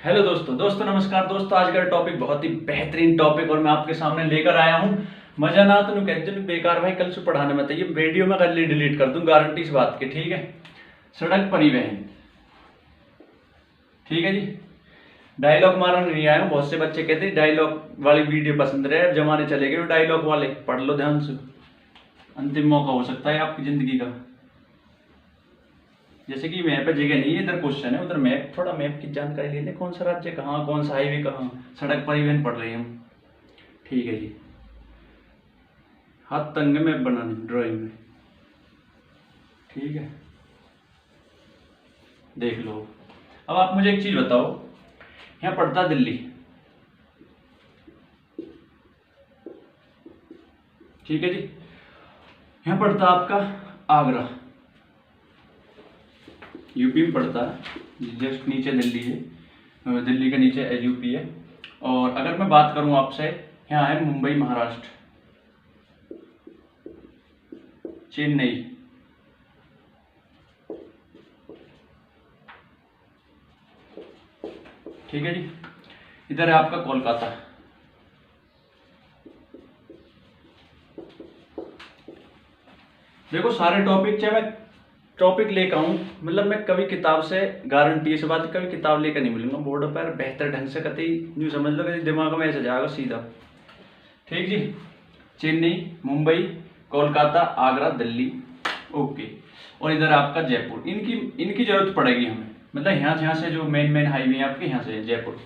Hello दोस्तों नमस्कार दोस्तों। आज का टॉपिक बहुत ही बेहतरीन टॉपिक और मैं आपके सामने लेकर आया हूँ। मजा ना तो कहते बेकार भाई, कल से पढ़ाने में ये वीडियो में कल डिलीट कर दूं, गारंटी इस बात की, ठीक है। सड़क परिवहन, ठीक है जी। डायलॉग मारने नहीं आया हूँ। बहुत से बच्चे कहते हैं डायलॉग वाली वीडियो पसंद रहे, जमाने चले गए डायलॉग वाले। पढ़ लो ध्यान से, अंतिम मौका हो सकता है आपकी जिंदगी का। जैसे कि मैप पे जगह नहीं है, इधर क्वेश्चन है, उधर मैप, थोड़ा मैप की जानकारी ले लें, कौन सा राज्य कहाँ, कौन सा हाईवे कहाँ। सड़क परिवहन पढ़ रहे हैं हम, ठीक है जी। हाथ तंग मैप बनाने ड्राइंग में, ठीक है, देख लो। अब आप मुझे एक चीज बताओ, यहाँ पड़ता दिल्ली, ठीक है जी। यहाँ पड़ता आपका आगरा, यूपी में पड़ता है, जस्ट नीचे दिल्ली है, दिल्ली के नीचे यूपी है। और अगर मैं बात करूं आपसे, यहाँ है मुंबई महाराष्ट्र, चेन्नई, ठीक है जी। इधर है आपका कोलकाता, देखो सारे टॉपिक, चाहे मैं टॉपिक लेकर आऊँ, मतलब मैं कभी किताब से, गारंटी इस बात, कभी किताब लेकर नहीं मिलूंगा बोर्ड पर बेहतर ढंग से, कभी यूँ समझ लो कि दिमाग में ऐसे जाएगा सीधा, ठीक जी। चेन्नई, मुंबई, कोलकाता, आगरा, दिल्ली, ओके। और इधर आपका जयपुर, इनकी इनकी जरूरत पड़ेगी हमें, मतलब यहाँ से जो मेन हाईवे आपके यहाँ से जयपुर।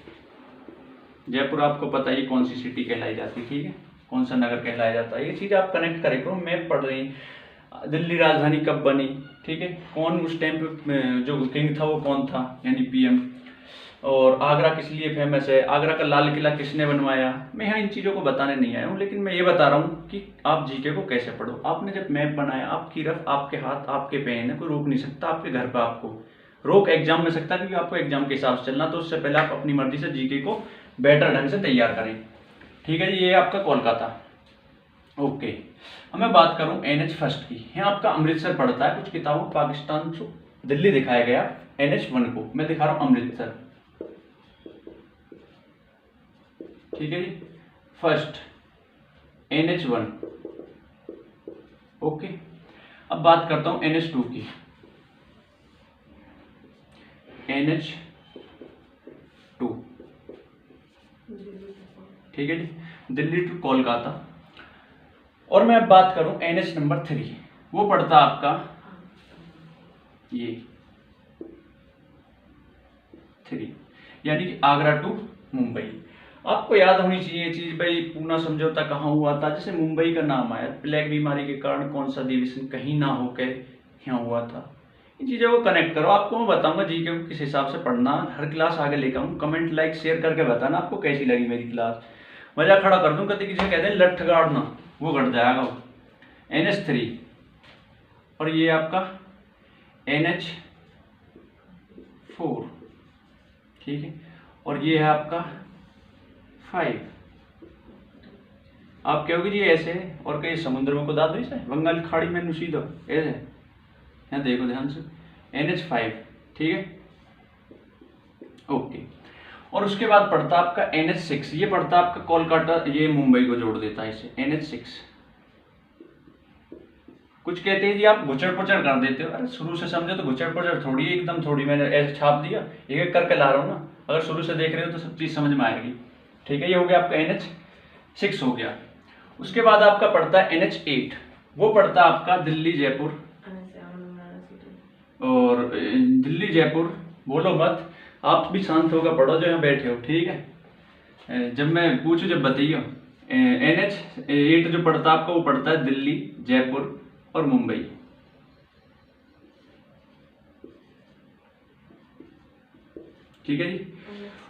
जयपुर आपको पता ही कौन सी सिटी कहलाई जाती है, ठीक है, कौन सा नगर कहलाया जाता है, ये चीज़ आप कनेक्ट करें करो। मैप पढ़ रही, दिल्ली राजधानी कब बनी, ठीक है, कौन उस टाइम पे जो किंग था वो कौन था, यानी पीएम। और आगरा किस लिए फेमस है, आगरा का लाल किला किसने बनवाया। मैं यहाँ इन चीज़ों को बताने नहीं आया हूँ, लेकिन मैं ये बता रहा हूँ कि आप जीके को कैसे पढ़ो। आपने जब मैप बनाया, आपकी रफ, आपके हाथ, आपके पेन है, कोई रोक नहीं सकता आपके घर पर। आपको रोक एग्जाम में सकता है, क्योंकि आपको एग्जाम के हिसाब से चलना, तो उससे पहले आप अपनी मर्जी से जीके को बेटर ढंग से तैयार करें, ठीक है जी। ये आपका कोलकाता, ओके। अब मैं बात करूं NH फर्स्ट की, यहाँ आपका अमृतसर पड़ता है। कुछ किताबों पाकिस्तान से दिल्ली दिखाया गया, NH1 को मैं दिखा रहा हूं अमृतसर, ठीक है जी। First NH1, okay. अब बात करता हूं NH2 की, NH2, ठीक है जी, दिल्ली टू कोलकाता। और मैं अब बात करूं NH नंबर 3, वो पड़ता आपका ये 3, यानी कि आगरा टू मुंबई। आपको याद होनी चाहिए ये चीज भाई, पूना समझौता कहाँ हुआ था। जैसे मुंबई का नाम आया, प्लेग बीमारी के कारण कौन सा अधिवेशन कहीं ना होकर यहाँ हुआ था। इन चीज़ों को कनेक्ट करो। आपको मैं बताऊंगा जीके को किस हिसाब से पढ़ना, हर क्लास आगे लेकर आऊँ। कमेंट लाइक शेयर करके बताना आपको कैसी लगी मेरी क्लास। मजा खड़ा कर दूँ, कभी किसी कहते हैं लठ गाड़ना, वो घट जाएगा वो। NH3, और ये आपका NH4, ठीक है, और ये है आपका 5। आप कहोगे जी ऐसे, और कहीं समुद्र में खुदा दो इसे, बंगाल खाड़ी में नुसी दो ऐसे। यहाँ देखो ध्यान से, NH5, ठीक है, ओके। और उसके बाद पड़ता आपका NH6, ये पड़ता आपका कोलकाता, ये मुंबई को जोड़ देता है इसे, NH6। कुछ कहते हैं जी आप घुचड़ पुचड़ कर देते हो, अरे शुरू से समझो तो घुचड़ पुचड़ थोड़ी एकदम थोड़ी, मैंने ऐसे छाप दिया, एक एक करके ला रहा हूँ ना। अगर शुरू से देख रहे हो तो सब चीज़ समझ में आएगी, ठीक है। ये हो गया आपका NH6 हो गया। उसके बाद आपका पड़ता है NH8, वो पड़ता आपका दिल्ली जयपुर, और दिल्ली जयपुर बोलो मत, आप भी शांत होकर पढ़ो जो यहाँ बैठे हो, ठीक है। जब मैं पूछूं जब बताइए। NH8 जो पड़ता आपका, वो पड़ता है दिल्ली, जयपुर और मुंबई, ठीक है जी।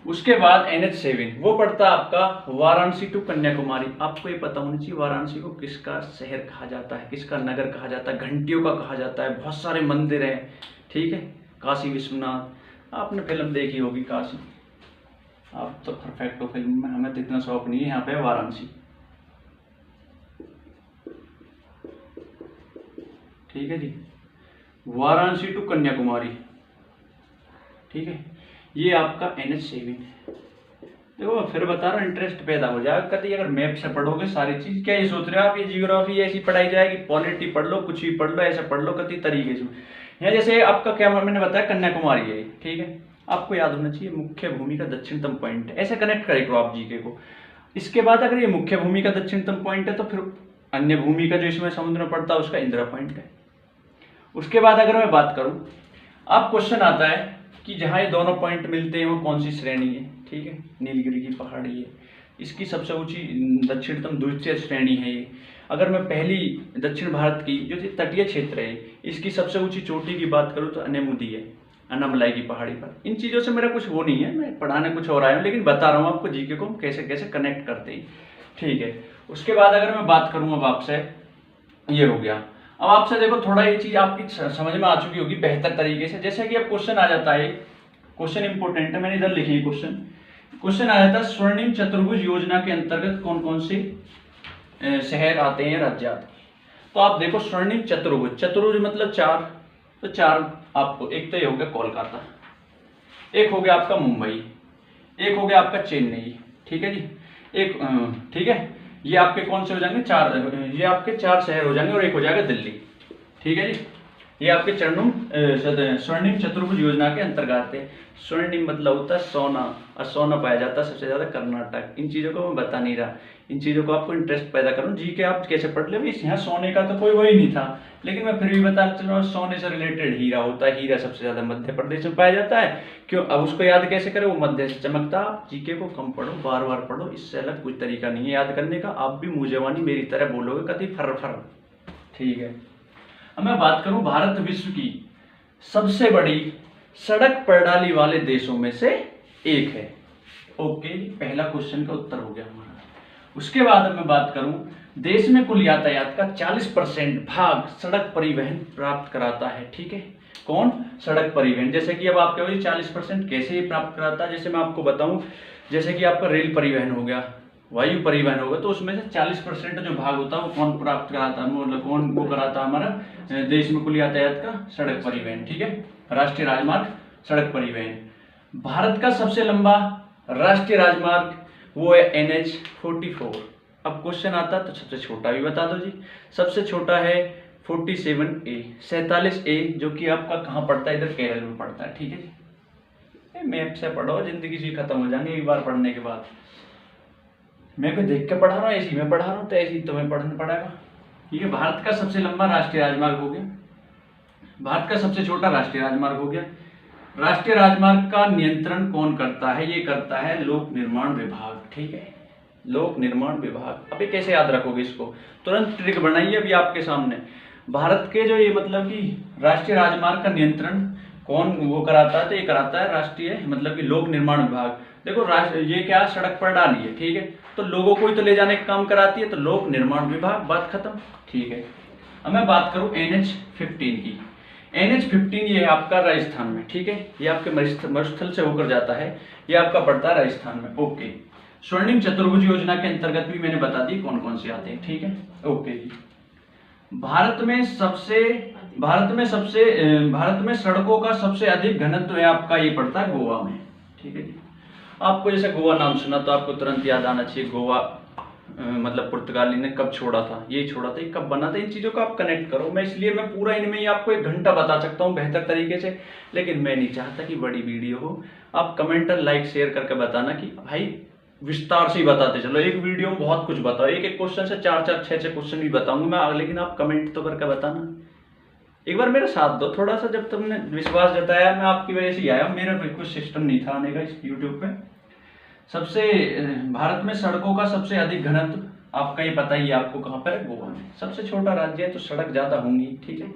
उसके बाद NH7, वो पड़ता आपका वाराणसी टू कन्याकुमारी। आपको ये पता होना चाहिए वाराणसी को किसका शहर कहा जाता है, किसका नगर कहा जाता है, घंटियों का कहा जाता है, बहुत सारे मंदिर हैं, ठीक है। काशी विश्वनाथ, आपने फिल्म देखी होगी काशी, आप तो परफेक्ट हो फिल्म में, हमें तो इतना शौक नहीं है। यहाँ पे वाराणसी, ठीक है जी, वाराणसी टू कन्याकुमारी, ठीक है। ये आपका NH7 है। देखो मैं फिर बता रहा हूँ, इंटरेस्ट पैदा हो जाएगा कभी अगर मैप से पढ़ोगे सारी चीज। क्या ये सोच रहे हो आप ये जियोग्राफी ऐसी पढ़ाई जाएगी, पॉलिटी पढ़ लो, कुछ भी पढ़ लो, ऐसा पढ़ लो कति तरीके से। यहाँ जैसे आपका क्या मैंने बताया कन्याकुमारी है, ठीक है, आपको याद होना चाहिए मुख्य भूमि का दक्षिणतम पॉइंट है, ऐसे कनेक्ट करेगा आप जीके को। इसके बाद अगर ये मुख्य भूमि का दक्षिणतम पॉइंट है तो फिर अन्य भूमि का जो इसमें समुद्र में पड़ता है उसका इंदिरा पॉइंट है। उसके बाद अगर मैं बात करूं, अब क्वेश्चन आता है कि जहां ये दोनों पॉइंट मिलते हैं वो कौन सी श्रेणी है, ठीक है, नीलगिरी की पहाड़ी है, इसकी सबसे ऊंची दक्षिणतम द्वितीय श्रेणी है ये। अगर मैं पहली दक्षिण भारत की जो तटीय क्षेत्र है इसकी सबसे ऊंची चोटी की बात करूं तो अनेमुदी है, अन्नामलाई की पहाड़ी पर। इन चीज़ों से मेरा कुछ वो नहीं है, मैं पढ़ाने कुछ और आया हूँ, लेकिन बता रहा हूँ आपको जीके को कैसे कैसे कनेक्ट करते हैं, ठीक है। उसके बाद अगर मैं बात करूँ अब आपसे, ये हो गया। अब आपसे देखो थोड़ा ये चीज़ आपकी समझ में आ चुकी होगी बेहतर तरीके से। जैसे कि अब क्वेश्चन आ जाता है, क्वेश्चन इंपॉर्टेंट है, मैंने इधर लिखी है क्वेश्चन आ जाता है स्वर्णिम चतुर्भुज योजना के अंतर्गत कौन कौन से शहर आते हैं, राज्य आते हैं। तो आप देखो स्वर्णिम चतुर्भुज, चतुर्भुज मतलब चार, तो चार आपको, एक तो ये हो गया कोलकाता, एक हो गया आपका मुंबई, एक हो गया आपका चेन्नई, ठीक है जी, एक ठीक है, ये आपके कौन से हो जाएंगे, चार, ये आपके चार शहर हो जाएंगे और एक हो जाएगा दिल्ली, ठीक है जी। ये आपके स्वर्णिम चतुर्भुज योजना के अंतर्गत है। स्वर्णिम मतलब होता है सोना, और सोना पाया जाता है सबसे ज्यादा कर्नाटक। इन चीजों को मैं बता नहीं रहा, इन चीजों को आपको इंटरेस्ट पैदा करूं, जी के आप कैसे पढ़ ले। यहाँ सोने का तो कोई वही नहीं था, लेकिन मैं फिर भी बता चल रहा हूँ, सोने से रिलेटेड हीरा होता है, हीरा सबसे ज्यादा मध्य प्रदेश में पाया जाता है। क्यों, अब उसको याद कैसे करें, वो मध्य से चमकता। जीके को कम पढ़ो, बार बार पढ़ो, इससे अलग कोई तरीका नहीं है याद करने का। आप भी मुंह जवानी मेरी तरह बोलोगे कभी फर फर, ठीक है। अब मैं बात करूं, भारत विश्व की सबसे बड़ी सड़क प्रणाली वाले देशों में से एक है। ओके, पहला क्वेश्चन का उत्तर हो गया हमारा। उसके बाद मैं बात करूं, देश में कुल यातायात का 40% भाग सड़क परिवहन प्राप्त कराता है, ठीक है। कौन, सड़क परिवहन। जैसे कि अब आप कहोगे 40% कैसे प्राप्त कराता है, जैसे मैं आपको बताऊं, जैसे कि आपका रेल परिवहन हो गया, वायु परिवहन होगा, तो उसमें से 40% जो भाग होता है वो कौन प्राप्त कराता है, मतलब कौन वो कराता है हमारा देश में कुल यातायात का, सड़क परिवहन, ठीक है, राष्ट्रीय राजमार्ग सड़क परिवहन। भारत का सबसे लंबा राष्ट्रीय राजमार्ग वो है NH44। अब क्वेश्चन आता है तो सबसे छोटा भी बता दो जी। सबसे छोटा है 47A, 47A, जो कि आपका कहाँ पड़ता है, इधर केरल में पड़ता है, ठीक है जी। मैप से पढ़ो, जिंदगी से खत्म हो जाएंगे एक बार पढ़ने के बाद। मैं कोई देख के पढ़ा रहा हूँ, ऐसी मैं पढ़ा रहा हूँ, तो ऐसी तुम्हें पढ़ना पड़ेगा, ठीक है। भारत का सबसे लंबा राष्ट्रीय राजमार्ग हो गया, भारत का सबसे छोटा राष्ट्रीय राजमार्ग हो गया। राष्ट्रीय राजमार्ग का नियंत्रण कौन करता है, ये करता है लोक निर्माण विभाग, ठीक है, लोक निर्माण विभाग। अभी कैसे याद रखोगे इसको, तुरंत ट्रिक बनाइए अभी आपके सामने। भारत के जो ये मतलब कि राष्ट्रीय राजमार्ग का नियंत्रण कौन वो कराता है, तो ये कराता है राष्ट्रीय मतलब कि लोक निर्माण विभाग। देखो ये क्या, सड़क पर डाली है, ठीक है, तो लोगों को ही तो ले जाने का काम कराती है, तो लोक निर्माण विभाग, बात खत्म, ठीक है। अब मैं बात करूं NH15 की। NH15 ये है आपका राजस्थान में, ठीक है, ये आपके मरुस्थल से होकर जाता है, ये आपका पड़ता है राजस्थान में, ओके। स्वर्णिम चतुर्भुज योजना के अंतर्गत भी मैंने बता दी कौन कौन से आते हैं, ठीक है, ओके जी। भारत में सड़कों का सबसे अधिक घनत्व है आपका, ये पड़ता है गोवा में, ठीक है जी। आपको जैसे गोवा नाम सुना तो आपको तुरंत याद आना चाहिए, गोवा मतलब पुर्तगाली ने कब छोड़ा था, ये छोड़ा था, ये कब बना था, इन चीजों को आप कनेक्ट करो। मैं इसलिए मैं पूरा इनमें ही आपको 1 घंटा बता सकता हूँ बेहतर तरीके से, लेकिन मैं नहीं चाहता कि बड़ी वीडियो हो। आप कमेंट और लाइक शेयर करके बताना कि भाई विस्तार से ही बताते चलो, एक वीडियो में बहुत कुछ बताओ, एक एक क्वेश्चन से 4-4, 6-6 क्वेश्चन भी बताऊंगा मैं, लेकिन आप कमेंट तो करके बताना। एक बार मेरा साथ दो थोड़ा सा, जब तुमने विश्वास जताया, मैं आपकी वजह से आया, मेरा कुछ सिस्टम नहीं था आने का इस यूट्यूब पे। सबसे भारत में सड़कों का सबसे अधिक घनत्व आपका ये पता ही है आपको, कहाँ पर है, गोवा में। सबसे छोटा राज्य है तो सड़क ज्यादा होंगी, ठीक है।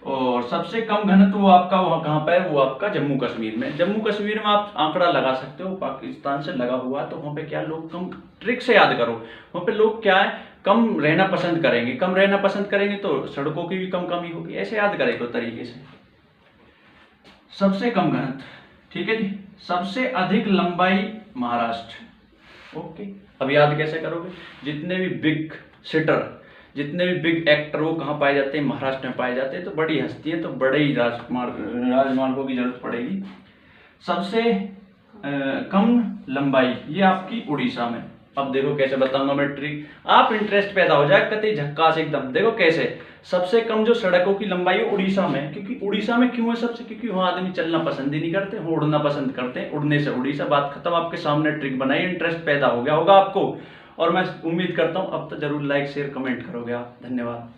और सबसे कम घनत्व वो आपका वहाँ कहाँ पर है, वो आपका जम्मू कश्मीर में। जम्मू कश्मीर में आप आंकड़ा लगा सकते हो, पाकिस्तान से लगा हुआ, तो वहाँ पे क्या लोग कम, ट्रिक से याद करो, वहाँ पे लोग क्या है, कम रहना पसंद करेंगे, कम रहना पसंद करेंगे तो सड़कों की भी कम कमी होगी, ऐसे याद करेगा तरीके से। सबसे कम घनत्व, ठीक है जी। सबसे अधिक लंबाई महाराष्ट्र, ओके। अब याद कैसे करोगे, जितने भी बिग सिटर, जितने भी बिग एक्टर वो कहाँ पाए जाते हैं, महाराष्ट्र में पाए जाते हैं, तो बड़ी हस्ती है तो बड़े ही राजमार्गों की जरूरत पड़ेगी। सबसे कम लंबाई ये आपकी उड़ीसा में। अब देखो कैसे बताऊंगा मैं ट्रिक, आप इंटरेस्ट पैदा हो जाए कतई झक्कास एकदम। देखो कैसे, सबसे कम जो सड़कों की लंबाई है उड़ीसा में, क्योंकि उड़ीसा में क्यों है सबसे, क्योंकि वहां आदमी चलना पसंद ही नहीं करते, वो उड़ना पसंद करते हैं। उड़ने से उड़ीसा, बात खत्म। आपके सामने ट्रिक बनाई, इंटरेस्ट पैदा हो गया होगा आपको, और मैं उम्मीद करता हूं अब तो जरूर लाइक शेयर कमेंट करोगे आप। धन्यवाद।